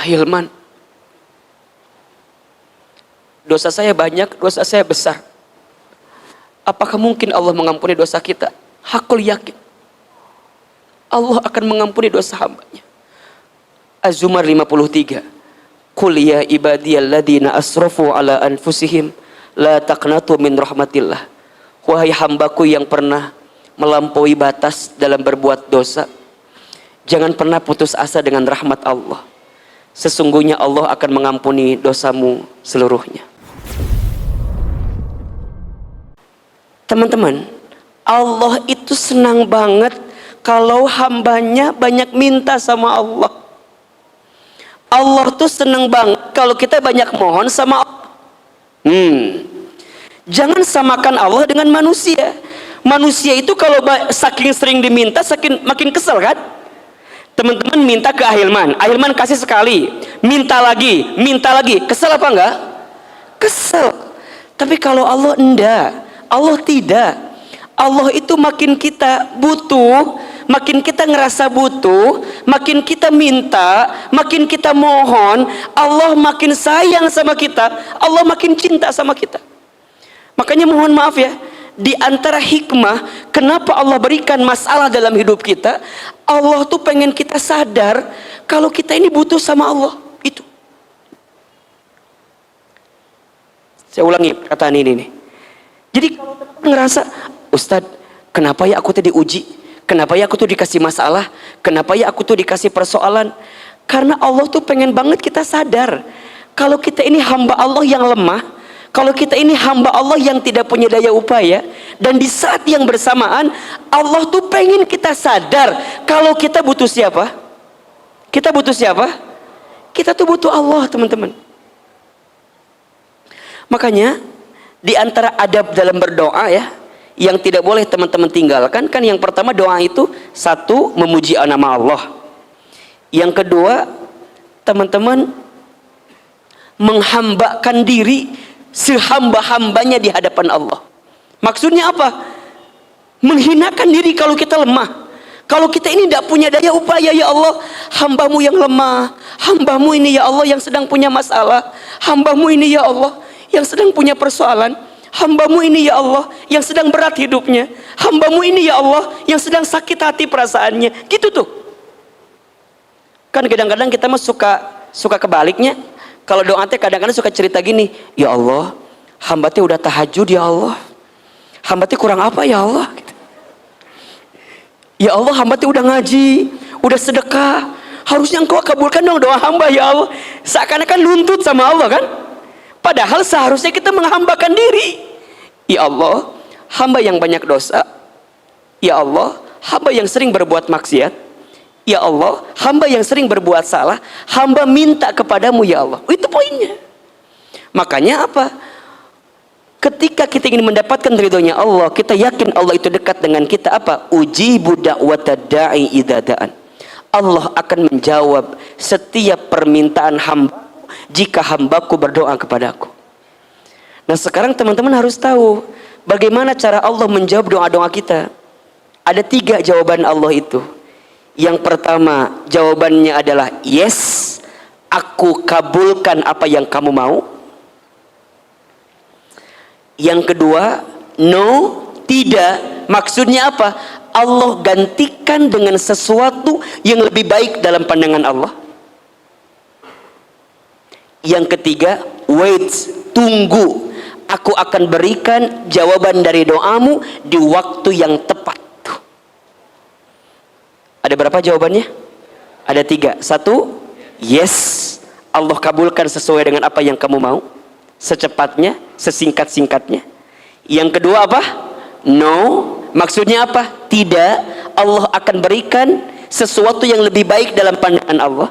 Hilman, dosa saya banyak, dosa saya besar. Apakah mungkin Allah mengampuni dosa kita? Hakul yakin Allah akan mengampuni dosa hambanya. Az-Zumar 53. Qul ya ibadiyalladzina asrafu ala anfusihim la taqnatu min rahmatillah. Wahai hambaku yang pernah melampaui batas dalam berbuat dosa, jangan pernah putus asa dengan rahmat Allah. Sesungguhnya Allah akan mengampuni dosamu seluruhnya. Teman-teman, Allah itu senang banget kalau hambanya banyak minta sama Allah. Allah tuh senang banget kalau kita banyak mohon sama Allah. Jangan samakan Allah dengan manusia. Manusia itu kalau saking sering diminta, makin kesel kan? Teman-teman minta ke Ahilman, Ahilman kasih sekali, minta lagi, kesel apa enggak? Kesel. Tapi kalau Allah enggak, Allah tidak. Allah itu makin kita butuh, makin kita ngerasa butuh, makin kita minta, makin kita mohon, Allah makin sayang sama kita, Allah makin cinta sama kita. Makanya mohon maaf ya, di antara hikmah kenapa Allah berikan masalah dalam hidup kita, Allah tuh pengen kita sadar kalau kita ini butuh sama Allah. Itu. Saya ulangi perkataan ini nih. Jadi kalau teman-teman ngerasa, Ustadz, kenapa ya aku tuh diuji? Kenapa ya aku tuh dikasih masalah? Kenapa ya aku tuh dikasih persoalan? Karena Allah tuh pengen banget kita sadar kalau kita ini hamba Allah yang lemah, kalau kita ini hamba Allah yang tidak punya daya upaya, dan di saat yang bersamaan Allah tuh pengen kita sadar kalau kita butuh siapa? Kita butuh siapa? Kita tuh butuh Allah, teman-teman. Makanya di antara adab dalam berdoa ya, yang tidak boleh teman-teman tinggalkan, kan yang pertama doa itu satu, memuji nama Allah. Yang kedua, teman-teman menghambakan diri sehamba-hambanya di hadapan Allah. Maksudnya apa? Menghinakan diri kalau kita lemah. Kalau kita ini tidak punya daya upaya, ya Allah, hambamu yang lemah, hambamu ini ya Allah yang sedang punya masalah, hambamu ini ya Allah yang sedang punya persoalan, hambamu ini ya Allah yang sedang berat hidupnya, hambamu ini ya Allah yang sedang sakit hati perasaannya. Gitu tuh. Kan kadang-kadang kita mah suka kebaliknya. Kalau doa teh kadang-kadang suka cerita gini, ya Allah, hamba teh udah tahajud ya Allah, hamba teh kurang apa ya Allah? Gitu. Ya Allah, hamba teh udah ngaji, udah sedekah, harusnya engkau kabulkan dong doa hamba ya Allah. Seakan-akan nuntut sama Allah kan? Padahal seharusnya kita menghambakan diri. Ya Allah, hamba yang banyak dosa. Ya Allah, hamba yang sering berbuat maksiat. Ya Allah, hamba yang sering berbuat salah. Hamba minta kepadamu ya Allah. Itu poinnya. Makanya apa? Ketika kita ingin mendapatkan ridhonya Allah, kita yakin Allah itu dekat dengan kita, apa? Ujibu da'watad da'i idza da'an. Allah akan menjawab setiap permintaan hamba jika hambaku berdoa kepadaku. Nah sekarang teman-teman harus tahu bagaimana cara Allah menjawab doa-doa kita. Ada 3 jawaban Allah itu. Yang pertama jawabannya adalah yes, aku kabulkan apa yang kamu mau. Yang kedua no, tidak. Maksudnya apa? Allah gantikan dengan sesuatu yang lebih baik dalam pandangan Allah. Yang ketiga, wait, tunggu, aku akan berikan jawaban dari doamu di waktu yang tepat. Ada berapa jawabannya? Ada 3. 1, yes, Allah kabulkan sesuai dengan apa yang kamu mau, secepatnya, sesingkat-singkatnya. Yang kedua apa? No, maksudnya apa? Tidak, Allah akan berikan sesuatu yang lebih baik dalam pandangan Allah.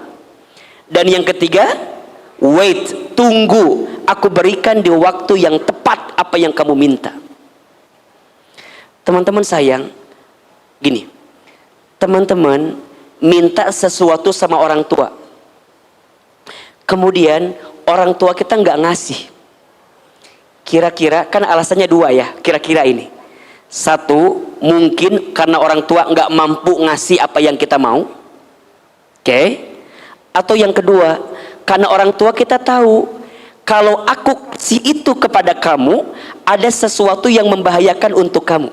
Dan yang ketiga, wait, tunggu, aku berikan di waktu yang tepat apa yang kamu minta. Teman-teman sayang, gini, teman-teman minta sesuatu sama orang tua, kemudian orang tua kita nggak ngasih. Kira-kira, kan alasannya 2 ya, kira-kira ini. 1, mungkin karena orang tua nggak mampu ngasih apa yang kita mau. Oke. Atau yang kedua, Karena orang tua kita tahu, kalau aku kasih itu kepada kamu, ada sesuatu yang membahayakan untuk kamu.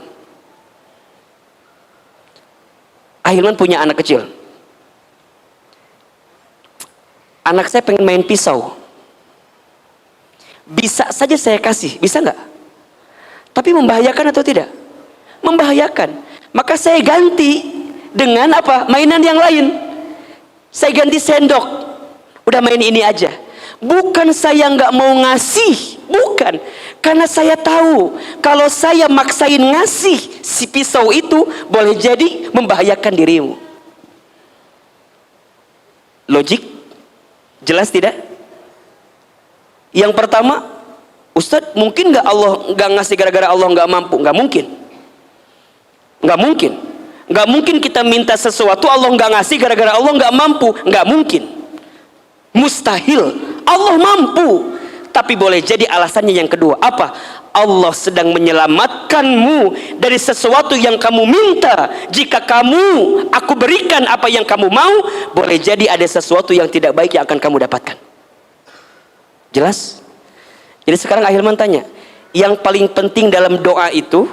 Ahilman punya anak kecil. Anak saya pengen main pisau. Bisa saja saya kasih, bisa nggak? Tapi membahayakan atau tidak? Membahayakan. Maka saya ganti dengan apa? Mainan yang lain. Saya ganti sendok. Udah main ini aja. Bukan saya nggak mau ngasih, bukan. Karena saya tahu kalau saya maksain ngasih si pisau itu, boleh jadi membahayakan dirimu. Logik? Jelas tidak? Yang pertama, Ustadz, mungkin nggak Allah nggak ngasih gara-gara Allah nggak mampu? Nggak mungkin. Nggak mungkin. Nggak mungkin kita minta sesuatu Allah nggak ngasih gara-gara Allah nggak mampu. Nggak mungkin. Mustahil. Allah mampu. Tapi boleh jadi alasannya yang kedua. Apa? Allah sedang menyelamatkanmu dari sesuatu yang kamu minta. Jika aku berikan apa yang kamu mau, boleh jadi ada sesuatu yang tidak baik yang akan kamu dapatkan. Jelas? Jadi sekarang Ahilman tanya, yang paling penting dalam doa itu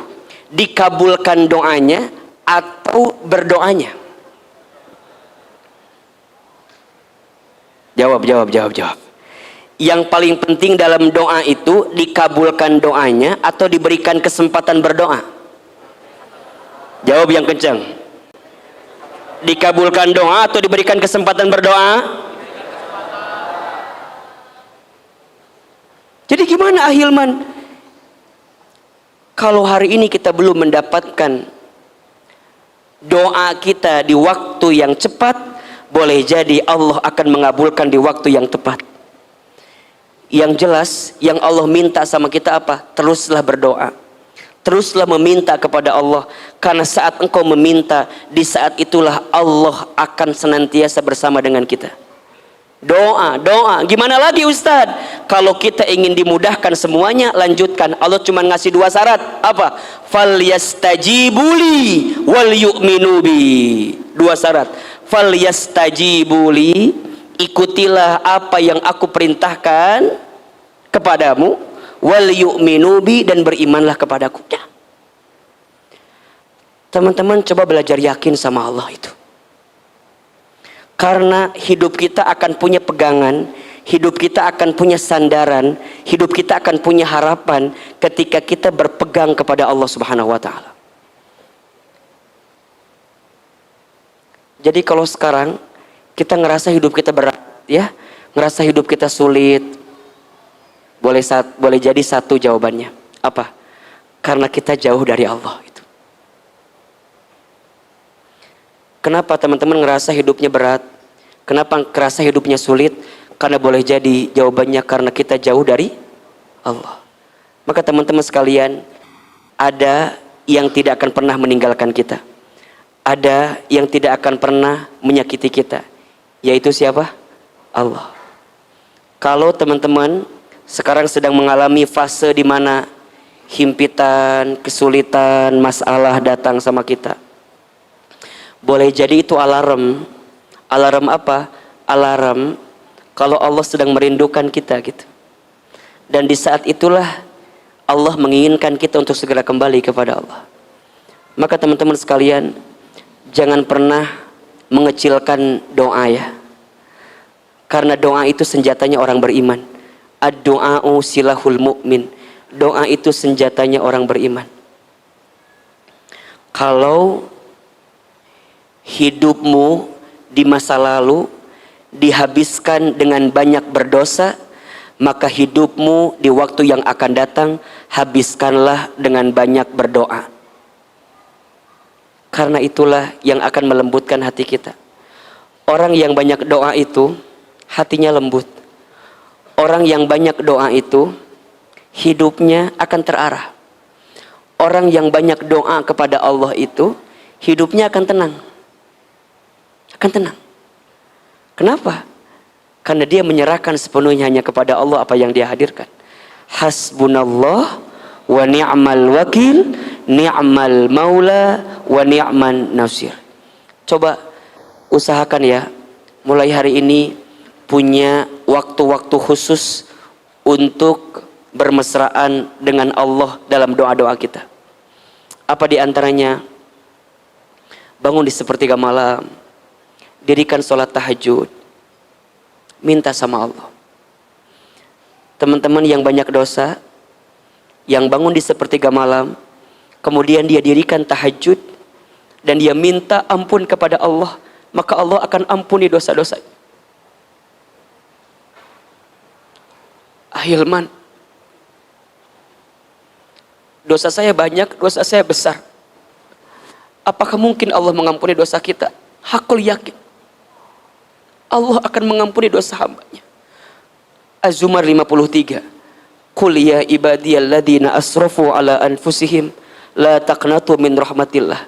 dikabulkan doanya atau berdoanya? Jawab. Yang paling penting dalam doa itu dikabulkan doanya atau diberikan kesempatan berdoa? Jawab yang kencang. Dikabulkan doa atau diberikan kesempatan berdoa? Jadi gimana Ahilman? Kalau hari ini kita belum mendapatkan doa kita di waktu yang cepat, boleh jadi Allah akan mengabulkan di waktu yang tepat. Yang jelas, yang Allah minta sama kita apa? Teruslah berdoa. Teruslah meminta kepada Allah. Karena saat engkau meminta, di saat itulah Allah akan senantiasa bersama dengan kita. Doa. Gimana lagi Ustadz? Kalau kita ingin dimudahkan semuanya, lanjutkan. Allah cuma ngasih 2 syarat. Apa? Falyastajibuli wal yu'minubi. 2 syarat. Falyastajibuli, ikutilah apa yang aku perintahkan kepadamu, wal yu'minubi, dan berimanlah kepadaku. Ya. Teman-teman coba belajar yakin sama Allah itu. Karena hidup kita akan punya pegangan, hidup kita akan punya sandaran, hidup kita akan punya harapan ketika kita berpegang kepada Allah Subhanahu wa taala. Jadi kalau sekarang kita ngerasa hidup kita berat, ya, ngerasa hidup kita sulit, boleh jadi satu jawabannya. Apa? Karena kita jauh dari Allah. Kenapa teman-teman ngerasa hidupnya berat? Kenapa ngerasa hidupnya sulit? Karena boleh jadi jawabannya karena kita jauh dari Allah. Maka teman-teman sekalian, ada yang tidak akan pernah meninggalkan kita. Ada yang tidak akan pernah menyakiti kita. Yaitu siapa? Allah. Kalau teman-teman sekarang sedang mengalami fase di mana himpitan, kesulitan, masalah datang sama kita, boleh jadi itu alarm. Alarm apa? Alarm kalau Allah sedang merindukan kita gitu. Dan di saat itulah Allah menginginkan kita untuk segera kembali kepada Allah. Maka teman-teman sekalian, jangan pernah mengecilkan doa ya. Karena doa itu senjatanya orang beriman. Ad-du'a'u silahul mu'min. Doa itu senjatanya orang beriman. Kalau hidupmu di masa lalu dihabiskan dengan banyak berdosa, maka hidupmu di waktu yang akan datang habiskanlah dengan banyak berdoa. Karena itulah yang akan melembutkan hati kita. Orang yang banyak doa itu hatinya lembut. Orang yang banyak doa itu hidupnya akan terarah. Orang yang banyak doa kepada Allah itu hidupnya akan tenang. Akan tenang. Kenapa? Karena dia menyerahkan sepenuhnya hanya kepada Allah apa yang dia hadirkan. Hasbunallah wa ni'mal wakil, ni'mal maula wa ni'man nasir. Coba usahakan ya, mulai hari ini punya waktu-waktu khusus untuk bermesraan dengan Allah dalam doa-doa kita. Apa di antaranya? Bangun di sepertiga malam, dirikan sholat tahajud, minta sama Allah. Teman-teman yang banyak dosa, yang bangun di sepertiga malam, kemudian dia dirikan tahajud, dan dia minta ampun kepada Allah, maka Allah akan ampuni dosa-dosa. Ahilman, dosa saya banyak, dosa saya besar. Apakah mungkin Allah mengampuni dosa kita? Hakul yakin Allah akan mengampuni dosa hambanya. Az-Zumar 53. Qul ya ibadiyalladzina asrafu ala anfusihim la taqnatu min rahmatillah.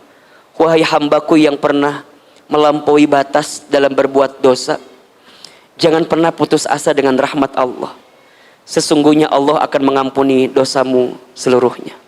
Wahai hambaku yang pernah melampaui batas dalam berbuat dosa, jangan pernah putus asa dengan rahmat Allah. Sesungguhnya Allah akan mengampuni dosamu seluruhnya.